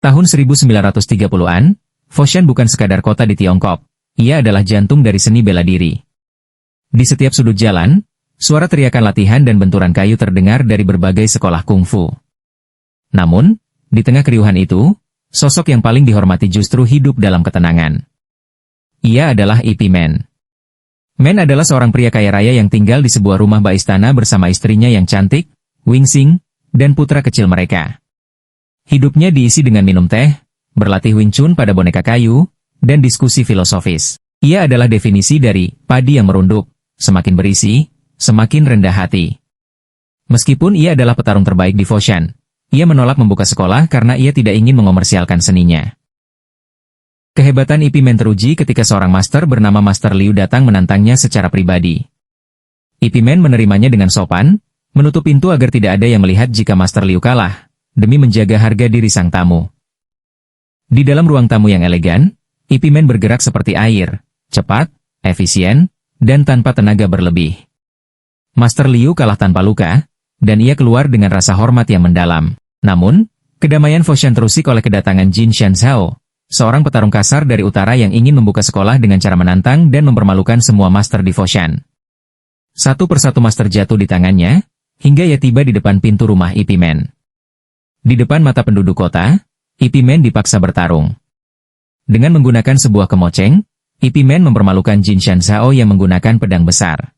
Tahun 1930-an, Foshan bukan sekadar kota di Tiongkok, ia adalah jantung dari seni bela diri. Di setiap sudut jalan, suara teriakan latihan dan benturan kayu terdengar dari berbagai sekolah kungfu. Namun, di tengah keriuhan itu, sosok yang paling dihormati justru hidup dalam ketenangan. Ia adalah Ip Man. Man adalah seorang pria kaya raya yang tinggal di sebuah rumah bak istana bersama istrinya yang cantik, Wing Xing, dan putra kecil mereka. Hidupnya diisi dengan minum teh, berlatih Wing Chun pada boneka kayu, dan diskusi filosofis. Ia adalah definisi dari padi yang merunduk, semakin berisi, semakin rendah hati. Meskipun ia adalah petarung terbaik di Foshan, ia menolak membuka sekolah karena ia tidak ingin mengomersialkan seninya. Kehebatan Ip Man teruji ketika seorang master bernama Master Liu datang menantangnya secara pribadi. Ip Man menerimanya dengan sopan, menutup pintu agar tidak ada yang melihat jika Master Liu kalah, demi menjaga harga diri sang tamu. Di dalam ruang tamu yang elegan, Ip Man bergerak seperti air, cepat, efisien, dan tanpa tenaga berlebih. Master Liu kalah tanpa luka, dan ia keluar dengan rasa hormat yang mendalam. Namun, kedamaian Foshan terusik oleh kedatangan Jin Shanzhao, seorang petarung kasar dari utara yang ingin membuka sekolah dengan cara menantang dan mempermalukan semua master di Foshan. Satu persatu master jatuh di tangannya, hingga ia tiba di depan pintu rumah Ip Man. Di depan mata penduduk kota, Ip Man dipaksa bertarung. Dengan menggunakan sebuah kemoceng, Ip Man mempermalukan Jin Shanzhao yang menggunakan pedang besar.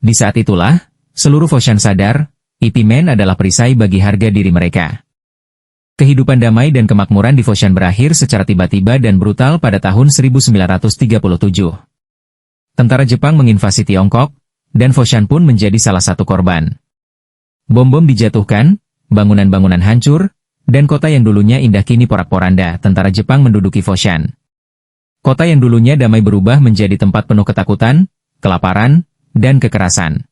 Di saat itulah, seluruh Foshan sadar, Ip Man adalah perisai bagi harga diri mereka. Kehidupan damai dan kemakmuran di Foshan berakhir secara tiba-tiba dan brutal pada tahun 1937. Tentara Jepang menginvasi Tiongkok, dan Foshan pun menjadi salah satu korban. Bom-bom dijatuhkan, bangunan-bangunan hancur, dan kota yang dulunya indah kini porak-poranda. Tentara Jepang menduduki Foshan. Kota yang dulunya damai berubah menjadi tempat penuh ketakutan, kelaparan, dan kekerasan.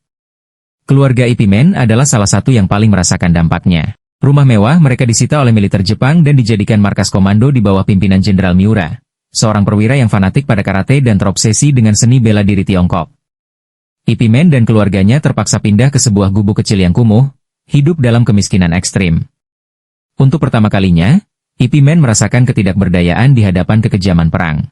Keluarga Ip Man adalah salah satu yang paling merasakan dampaknya. Rumah mewah mereka disita oleh militer Jepang dan dijadikan markas komando di bawah pimpinan Jenderal Miura, seorang perwira yang fanatik pada karate dan terobsesi dengan seni bela diri Tiongkok. Ip Man dan keluarganya terpaksa pindah ke sebuah gubuk kecil yang kumuh, hidup dalam kemiskinan ekstrim. Untuk pertama kalinya, Ip Man merasakan ketidakberdayaan di hadapan kekejaman perang.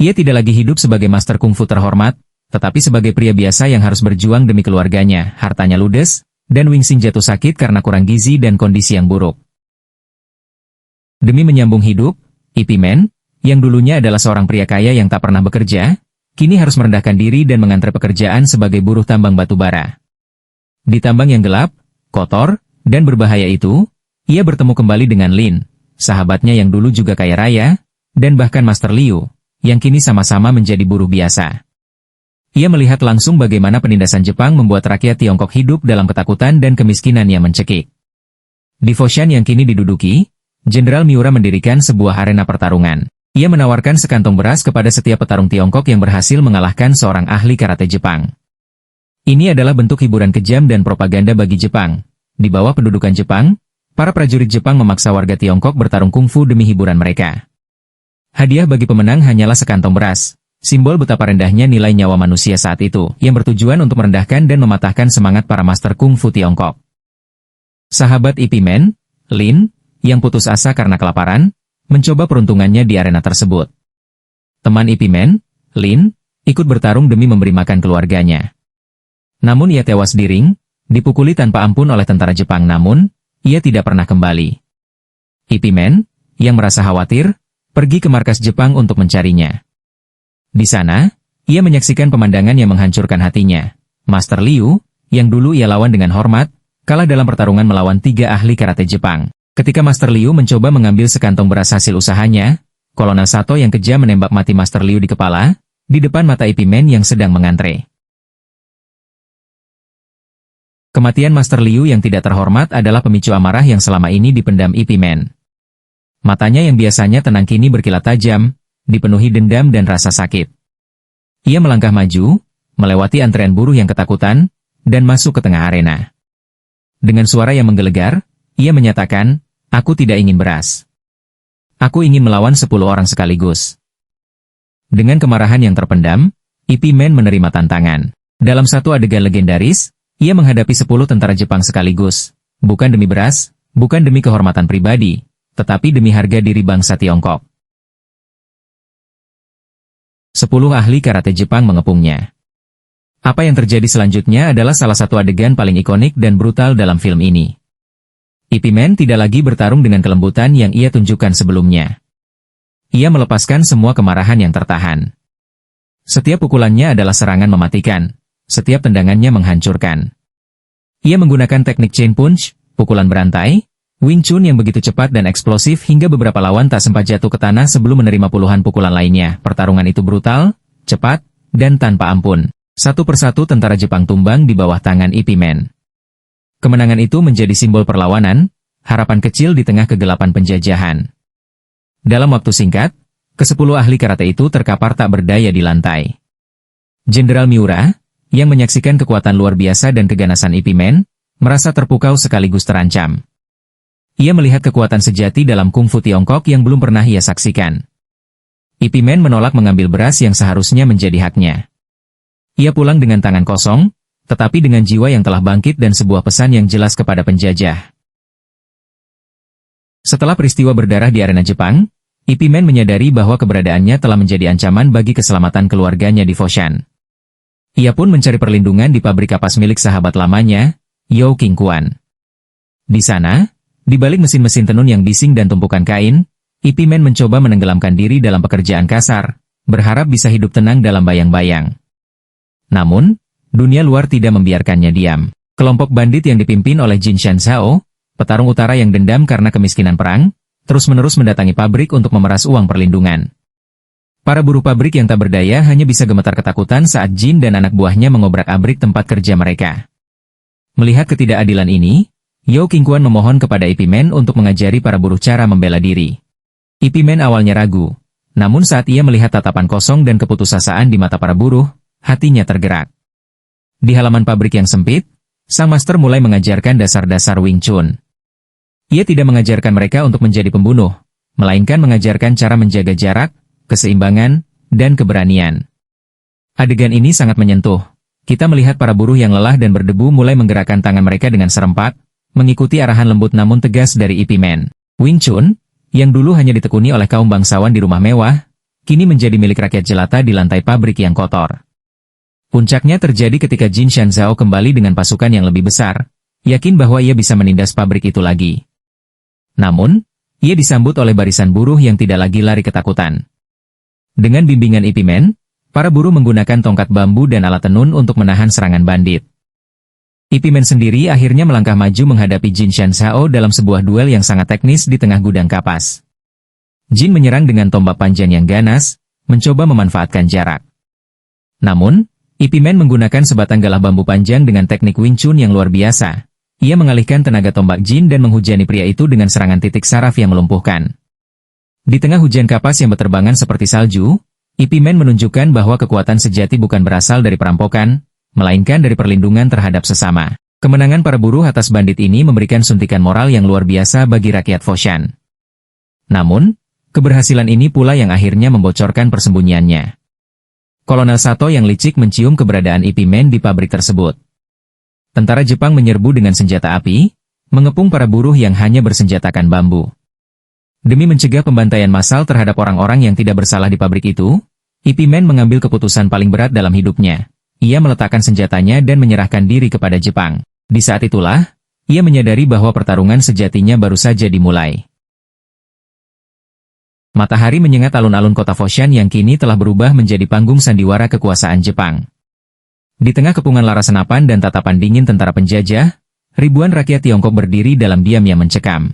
Ia tidak lagi hidup sebagai master kungfu terhormat, tetapi sebagai pria biasa yang harus berjuang demi keluarganya. Hartanya ludes, dan Wing Xing jatuh sakit karena kurang gizi dan kondisi yang buruk. Demi menyambung hidup, Ip Man, yang dulunya adalah seorang pria kaya yang tak pernah bekerja, kini harus merendahkan diri dan mengantre pekerjaan sebagai buruh tambang batu bara. Di tambang yang gelap, kotor, dan berbahaya itu, ia bertemu kembali dengan Lin, sahabatnya yang dulu juga kaya raya, dan bahkan Master Liu, yang kini sama-sama menjadi buruh biasa. Ia melihat langsung bagaimana penindasan Jepang membuat rakyat Tiongkok hidup dalam ketakutan dan kemiskinan yang mencekik. Di Foshan yang kini diduduki, Jenderal Miura mendirikan sebuah arena pertarungan. Ia menawarkan sekantong beras kepada setiap petarung Tiongkok yang berhasil mengalahkan seorang ahli karate Jepang. Ini adalah bentuk hiburan kejam dan propaganda bagi Jepang. Di bawah pendudukan Jepang, para prajurit Jepang memaksa warga Tiongkok bertarung kungfu demi hiburan mereka. Hadiah bagi pemenang hanyalah sekantong beras, simbol betapa rendahnya nilai nyawa manusia saat itu, yang bertujuan untuk merendahkan dan mematahkan semangat para master kungfu Tiongkok. Sahabat Ip Man, Lin, yang putus asa karena kelaparan, mencoba peruntungannya di arena tersebut. Teman Ip Man, Lin, ikut bertarung demi memberi makan keluarganya. Namun ia tewas di ring, dipukuli tanpa ampun oleh tentara Jepang, namun ia tidak pernah kembali. Ip Man, yang merasa khawatir, pergi ke markas Jepang untuk mencarinya. Di sana, ia menyaksikan pemandangan yang menghancurkan hatinya. Master Liu, yang dulu ia lawan dengan hormat, kalah dalam pertarungan melawan 3 ahli karate Jepang. Ketika Master Liu mencoba mengambil sekantong beras hasil usahanya, Kolonel Sato yang kejam menembak mati Master Liu di kepala, di depan mata Ip Man yang sedang mengantre. Kematian Master Liu yang tidak terhormat adalah pemicu amarah yang selama ini dipendam Ip Man. Matanya yang biasanya tenang kini berkilat tajam, dipenuhi dendam dan rasa sakit. Ia melangkah maju, melewati antrean buruh yang ketakutan, dan masuk ke tengah arena. Dengan suara yang menggelegar, ia menyatakan, "Aku tidak ingin beras. Aku ingin melawan 10 orang sekaligus." Dengan kemarahan yang terpendam, Ip Man menerima tantangan. Dalam satu adegan legendaris, ia menghadapi 10 tentara Jepang sekaligus, bukan demi beras, bukan demi kehormatan pribadi, tetapi demi harga diri bangsa Tiongkok. 10 ahli karate Jepang mengepungnya. Apa yang terjadi selanjutnya adalah salah satu adegan paling ikonik dan brutal dalam film ini. Ip Man tidak lagi bertarung dengan kelembutan yang ia tunjukkan sebelumnya. Ia melepaskan semua kemarahan yang tertahan. Setiap pukulannya adalah serangan mematikan, setiap tendangannya menghancurkan. Ia menggunakan teknik chain punch, pukulan berantai, Wing Chun yang begitu cepat dan eksplosif hingga beberapa lawan tak sempat jatuh ke tanah sebelum menerima puluhan pukulan lainnya. Pertarungan itu brutal, cepat, dan tanpa ampun. Satu persatu tentara Jepang tumbang di bawah tangan Ip Man. Kemenangan itu menjadi simbol perlawanan, harapan kecil di tengah kegelapan penjajahan. Dalam waktu singkat, ke-10 ahli karate itu terkapar tak berdaya di lantai. Jenderal Miura, yang menyaksikan kekuatan luar biasa dan keganasan Ip Man, merasa terpukau sekaligus terancam. Ia melihat kekuatan sejati dalam kungfu Tiongkok yang belum pernah ia saksikan. Ip Man menolak mengambil beras yang seharusnya menjadi haknya. Ia pulang dengan tangan kosong, tetapi dengan jiwa yang telah bangkit dan sebuah pesan yang jelas kepada penjajah. Setelah peristiwa berdarah di arena Jepang, Ip Man menyadari bahwa keberadaannya telah menjadi ancaman bagi keselamatan keluarganya di Foshan. Ia pun mencari perlindungan di pabrik kapas milik sahabat lamanya, Yao Qingquan. Di sana, di balik mesin-mesin tenun yang bising dan tumpukan kain, Ip Man mencoba menenggelamkan diri dalam pekerjaan kasar, berharap bisa hidup tenang dalam bayang-bayang. Namun, dunia luar tidak membiarkannya diam. Kelompok bandit yang dipimpin oleh Jin Shan Zhao, petarung utara yang dendam karena kemiskinan perang, terus-menerus mendatangi pabrik untuk memeras uang perlindungan. Para buruh pabrik yang tak berdaya hanya bisa gemetar ketakutan saat Jin dan anak buahnya mengobrak-abrik tempat kerja mereka. Melihat ketidakadilan ini, Yao Qingquan memohon kepada Ip Man untuk mengajari para buruh cara membela diri. Ip Man awalnya ragu, namun saat ia melihat tatapan kosong dan keputusasaan di mata para buruh, hatinya tergerak. Di halaman pabrik yang sempit, sang master mulai mengajarkan dasar-dasar Wing Chun. Ia tidak mengajarkan mereka untuk menjadi pembunuh, melainkan mengajarkan cara menjaga jarak, keseimbangan, dan keberanian. Adegan ini sangat menyentuh. Kita melihat para buruh yang lelah dan berdebu mulai menggerakkan tangan mereka dengan serempak, mengikuti arahan lembut namun tegas dari Ip Man. Wing Chun, yang dulu hanya ditekuni oleh kaum bangsawan di rumah mewah, kini menjadi milik rakyat jelata di lantai pabrik yang kotor. Puncaknya terjadi ketika Jin Shan Zhao kembali dengan pasukan yang lebih besar, yakin bahwa ia bisa menindas pabrik itu lagi. Namun, ia disambut oleh barisan buruh yang tidak lagi lari ketakutan. Dengan bimbingan Ip Man, para buruh menggunakan tongkat bambu dan alat tenun untuk menahan serangan bandit. Ip Man sendiri akhirnya melangkah maju menghadapi Jin Shan Zhao dalam sebuah duel yang sangat teknis di tengah gudang kapas. Jin menyerang dengan tombak panjang yang ganas, mencoba memanfaatkan jarak. Namun, Ip Man menggunakan sebatang galah bambu panjang dengan teknik Wing Chun yang luar biasa. Ia mengalihkan tenaga tombak Jin dan menghujani pria itu dengan serangan titik saraf yang melumpuhkan. Di tengah hujan kapas yang berterbangan seperti salju, Ip Man menunjukkan bahwa kekuatan sejati bukan berasal dari perampokan, melainkan dari perlindungan terhadap sesama. Kemenangan para buruh atas bandit ini memberikan suntikan moral yang luar biasa bagi rakyat Foshan. Namun, keberhasilan ini pula yang akhirnya membocorkan persembunyiannya. Kolonel Sato yang licik mencium keberadaan Ip Man di pabrik tersebut. Tentara Jepang menyerbu dengan senjata api, mengepung para buruh yang hanya bersenjatakan bambu. Demi mencegah pembantaian massal terhadap orang-orang yang tidak bersalah di pabrik itu, Ip Man mengambil keputusan paling berat dalam hidupnya. Ia meletakkan senjatanya dan menyerahkan diri kepada Jepang. Di saat itulah, ia menyadari bahwa pertarungan sejatinya baru saja dimulai. Matahari menyengat alun-alun kota Foshan yang kini telah berubah menjadi panggung sandiwara kekuasaan Jepang. Di tengah kepungan lara senapan dan tatapan dingin tentara penjajah, ribuan rakyat Tiongkok berdiri dalam diam yang mencekam.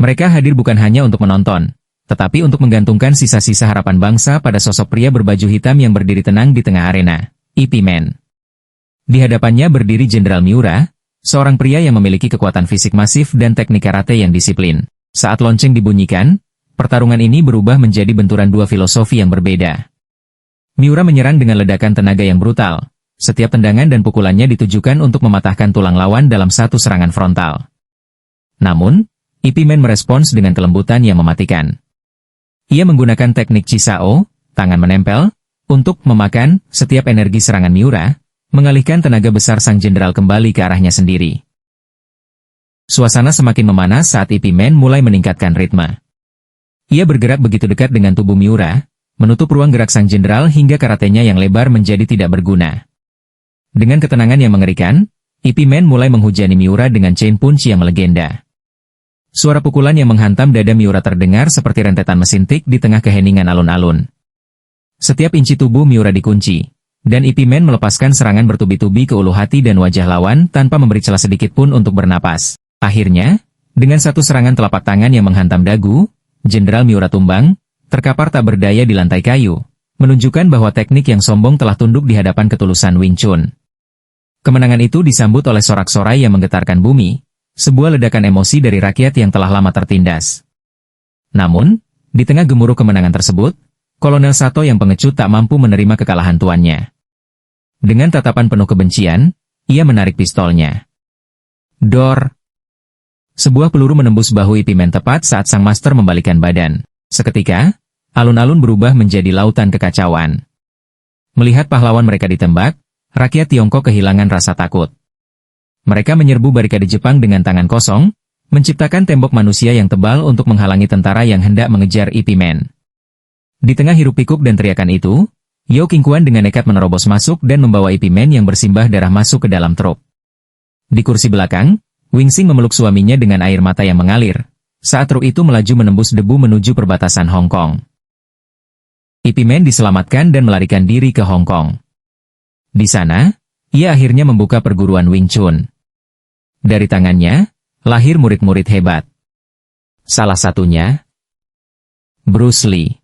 Mereka hadir bukan hanya untuk menonton, tetapi untuk menggantungkan sisa-sisa harapan bangsa pada sosok pria berbaju hitam yang berdiri tenang di tengah arena, Ip Man. Di hadapannya berdiri Jenderal Miura, seorang pria yang memiliki kekuatan fisik masif dan teknik karate yang disiplin. Saat lonceng dibunyikan, pertarungan ini berubah menjadi benturan dua filosofi yang berbeda. Miura menyerang dengan ledakan tenaga yang brutal. Setiap tendangan dan pukulannya ditujukan untuk mematahkan tulang lawan dalam satu serangan frontal. Namun, Ip Man merespons dengan kelembutan yang mematikan. Ia menggunakan teknik Chisao, tangan menempel, untuk memakan setiap energi serangan Miura, mengalihkan tenaga besar sang jenderal kembali ke arahnya sendiri. Suasana semakin memanas saat Ip Man mulai meningkatkan ritme. Ia bergerak begitu dekat dengan tubuh Miura, menutup ruang gerak sang jenderal hingga karatenya yang lebar menjadi tidak berguna. Dengan ketenangan yang mengerikan, Ip Man mulai menghujani Miura dengan chain punch yang melegenda. Suara pukulan yang menghantam dada Miura terdengar seperti rentetan mesin tik di tengah keheningan alun-alun. Setiap inci tubuh Miura dikunci, dan Ip Man melepaskan serangan bertubi-tubi ke ulu hati dan wajah lawan tanpa memberi celah sedikit pun untuk bernapas. Akhirnya, dengan satu serangan telapak tangan yang menghantam dagu, Jenderal Miura tumbang, terkapar tak berdaya di lantai kayu, menunjukkan bahwa teknik yang sombong telah tunduk di hadapan ketulusan Wing Chun. Kemenangan itu disambut oleh sorak-sorai yang menggetarkan bumi, sebuah ledakan emosi dari rakyat yang telah lama tertindas. Namun, di tengah gemuruh kemenangan tersebut, Kolonel Sato yang pengecut tak mampu menerima kekalahan tuannya. Dengan tatapan penuh kebencian, ia menarik pistolnya. Dor! Sebuah peluru menembus bahu Ip Man tepat saat sang master membalikkan badan. Seketika, alun-alun berubah menjadi lautan kekacauan. Melihat pahlawan mereka ditembak, rakyat Tiongkok kehilangan rasa takut. Mereka menyerbu barikade Jepang dengan tangan kosong, menciptakan tembok manusia yang tebal untuk menghalangi tentara yang hendak mengejar Ip Man. Di tengah hiruk-pikuk dan teriakan itu, Yao Qingquan dengan nekat menerobos masuk dan membawa Ip Man yang bersimbah darah masuk ke dalam truk. Di kursi belakang, Wing Xing memeluk suaminya dengan air mata yang mengalir, saat truk itu melaju menembus debu menuju perbatasan Hong Kong. Ip Man diselamatkan dan melarikan diri ke Hong Kong. Di sana, ia akhirnya membuka perguruan Wing Chun. Dari tangannya, lahir murid-murid hebat. Salah satunya, Bruce Lee.